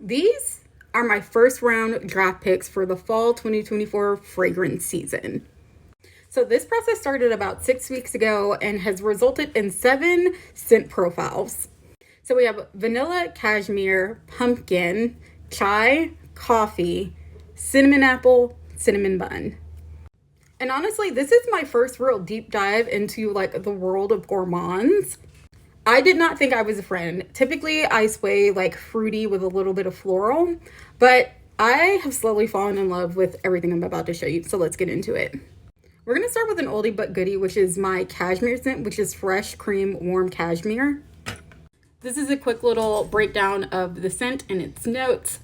These are my first round draft picks for the fall 2024 fragrance season. So this process started about 6 weeks ago and has resulted in 7 scent profiles. So we have vanilla, cashmere, pumpkin, chai, coffee, cinnamon apple, cinnamon bun. And honestly, this is my first real deep dive into like the world of gourmands. I did not think I was a friend. Typically, I sway like fruity with a little bit of floral, but I have slowly fallen in love with everything I'm about to show you. So let's get into it. We're going to start with an oldie but goodie, which is my cashmere scent, which is fresh cream warm cashmere. This is a quick little breakdown of the scent and its notes.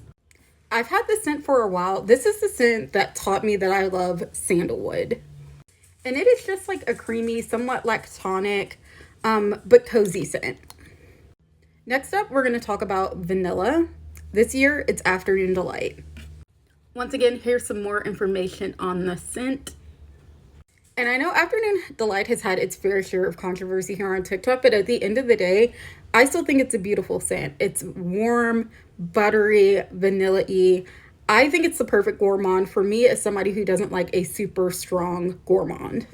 I've had this scent for a while. This is the scent that taught me that I love sandalwood. And it is just like a creamy, somewhat lactonic, but cozy scent. Next up, we're going to talk about vanilla. This year, it's Afternoon Delight. Once again, here's some more information on the scent. And I know Afternoon Delight has had its fair share of controversy here on TikTok, but at the end of the day, I still think it's a beautiful scent. It's warm, buttery, vanilla-y. I think it's the perfect gourmand for me as somebody who doesn't like a super strong gourmand.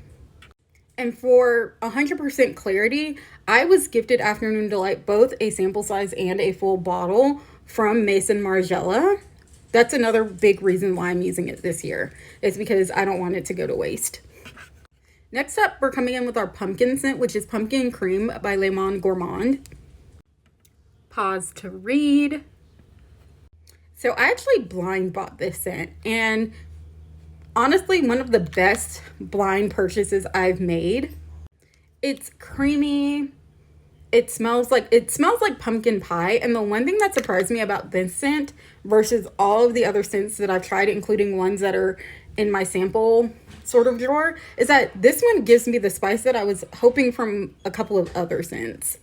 And for 100% clarity, I was gifted Afternoon Delight both a sample size and a full bottle from Maison Margiela. That's another big reason why I'm using it this year. It's because I don't want it to go to waste. Next up, we're coming in with our pumpkin scent, which is Pumpkin Creme by Le Monde Gourmand. Pause to read. So I actually blind bought this scent, and honestly, one of the best blind purchases I've made. It's creamy. It smells like pumpkin pie. And the one thing that surprised me about this scent versus all of the other scents that I've tried, including ones that are in my sample sort of drawer, is that this one gives me the spice that I was hoping from a couple of other scents.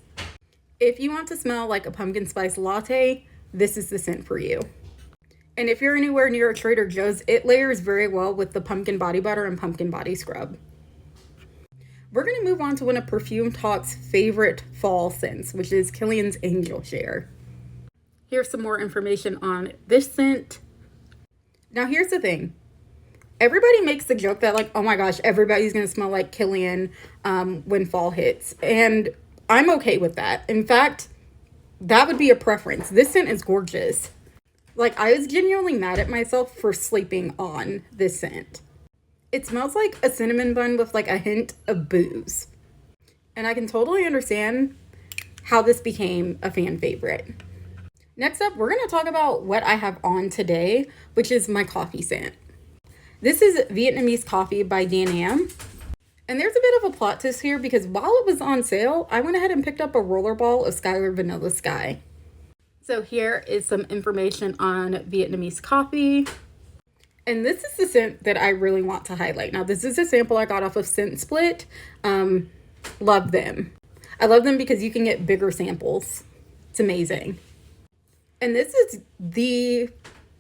If you want to smell like a pumpkin spice latte, this is the scent for you. And if you're anywhere near a Trader Joe's, it layers very well with the pumpkin body butter and pumpkin body scrub. We're going to move on to one of Perfume Talk's favorite fall scents, which is Kilian's Angel Share. Here's some more information on this scent. Now here's the thing. Everybody makes the joke that like, oh my gosh, everybody's going to smell like Kilian when fall hits. And I'm okay with that. In fact, that would be a preference. This scent is gorgeous. Like, I was genuinely mad at myself for sleeping on this scent. It smells like a cinnamon bun with like a hint of booze. And I can totally understand how this became a fan favorite. Next up, we're going to talk about what I have on today, which is my coffee scent. This is Vietnamese Coffee by Annam. And there's a bit of a plot twist here because while it was on sale, I went ahead and picked up a rollerball of Skylar Vanilla Sky. So here is some information on Vietnamese coffee. And this is the scent that I really want to highlight. Now, this is a sample I got off of Scent Split. Love them. I love them because you can get bigger samples. It's amazing. And this is the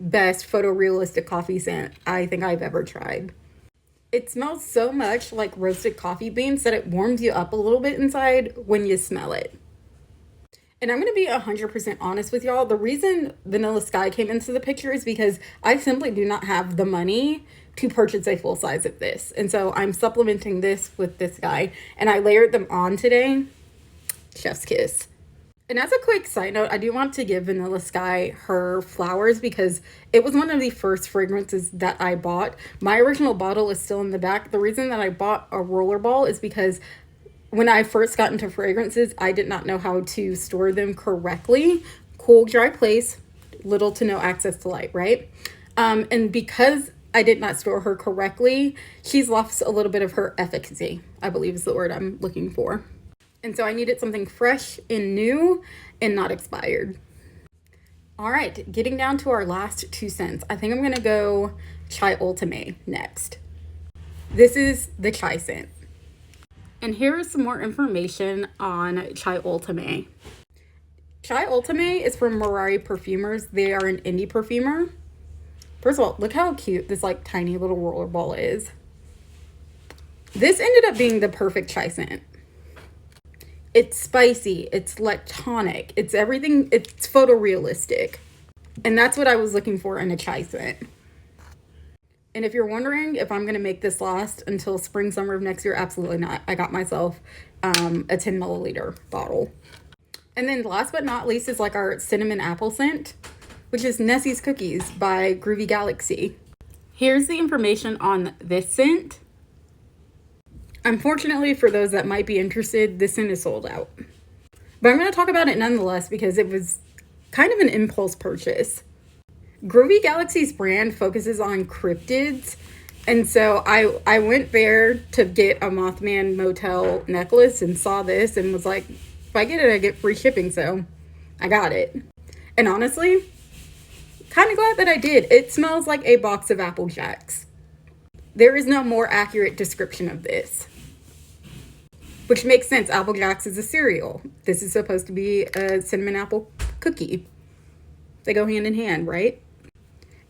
best photorealistic coffee scent I think I've ever tried. It smells so much like roasted coffee beans that it warms you up a little bit inside when you smell it. And I'm going to be 100% honest with y'all. The reason Vanilla Sky came into the picture is because I simply do not have the money to purchase a full size of this. And so I'm supplementing this with this guy. And I layered them on today. Chef's kiss. And as a quick side note, I do want to give Vanilla Sky her flowers because it was one of the first fragrances that I bought. My original bottle is still in the back. The reason that I bought a rollerball is because when I first got into fragrances, I did not know how to store them correctly. Cool, dry place, little to no access to light, right? And because I did not store her correctly, she's lost a little bit of her efficacy, I believe is the word I'm looking for. And so I needed something fresh and new and not expired. All right, getting down to our last 2 scents. I think I'm going to go Chai Ultime next. This is the chai scent. And here is some more information on Chai Ultime. Chai Ultime is from Mirari Perfumers. They are an indie perfumer. First of all, look how cute this like tiny little rollerball is. This ended up being the perfect chai scent. It's spicy, it's lactonic, it's everything, it's photorealistic. And that's what I was looking for in a chai scent. And if you're wondering if I'm going to make this last until spring, summer of next year, absolutely not. I got myself a 10 milliliter bottle. And then last but not least is like our cinnamon apple scent, which is Nessie's Cookies by Groovy Galaxy. Here's the information on this scent. Unfortunately, for those that might be interested, this scent is sold out. But I'm going to talk about it nonetheless because it was kind of an impulse purchase. Groovy Galaxy's brand focuses on cryptids. And so I went there to get a Mothman Motel necklace and saw this and was like, if I get it, I get free shipping. So I got it. And honestly, kind of glad that I did. It smells like a box of Apple Jacks. There is no more accurate description of this. Which makes sense. Apple Jacks is a cereal. This is supposed to be a cinnamon apple cookie. They go hand in hand, right?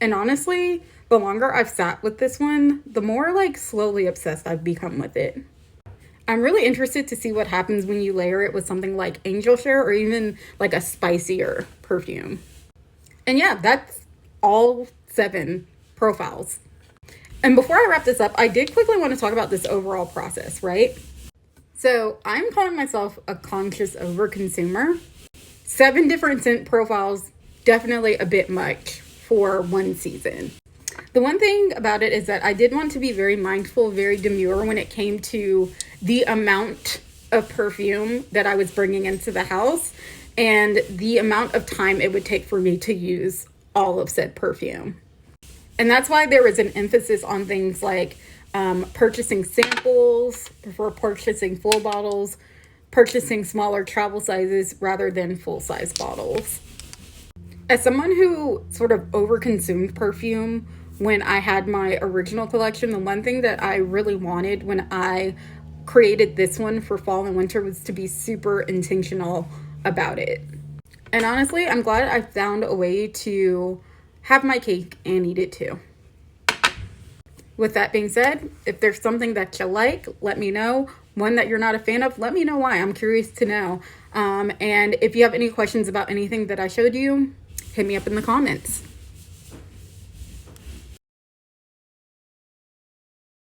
And honestly, the longer I've sat with this one, the more like slowly obsessed I've become with it. I'm really interested to see what happens when you layer it with something like Angel Share or even like a spicier perfume. And yeah, that's all 7 profiles. And before I wrap this up, I did quickly want to talk about this overall process, right? So I'm calling myself a conscious overconsumer. 7 different scent profiles, definitely a bit much for one season. The one thing about it is that I did want to be very mindful, very demure when it came to the amount of perfume that I was bringing into the house and the amount of time it would take for me to use all of said perfume. And that's why there was an emphasis on things like purchasing samples, before purchasing full bottles, purchasing smaller travel sizes rather than full-size bottles. As someone who sort of overconsumed perfume when I had my original collection, the one thing that I really wanted when I created this one for fall and winter was to be super intentional about it. And honestly, I'm glad I found a way to have my cake and eat it too. With that being said, if there's something that you like, let me know. One that you're not a fan of, let me know why. I'm curious to know. And if you have any questions about anything that I showed you, hit me up in the comments.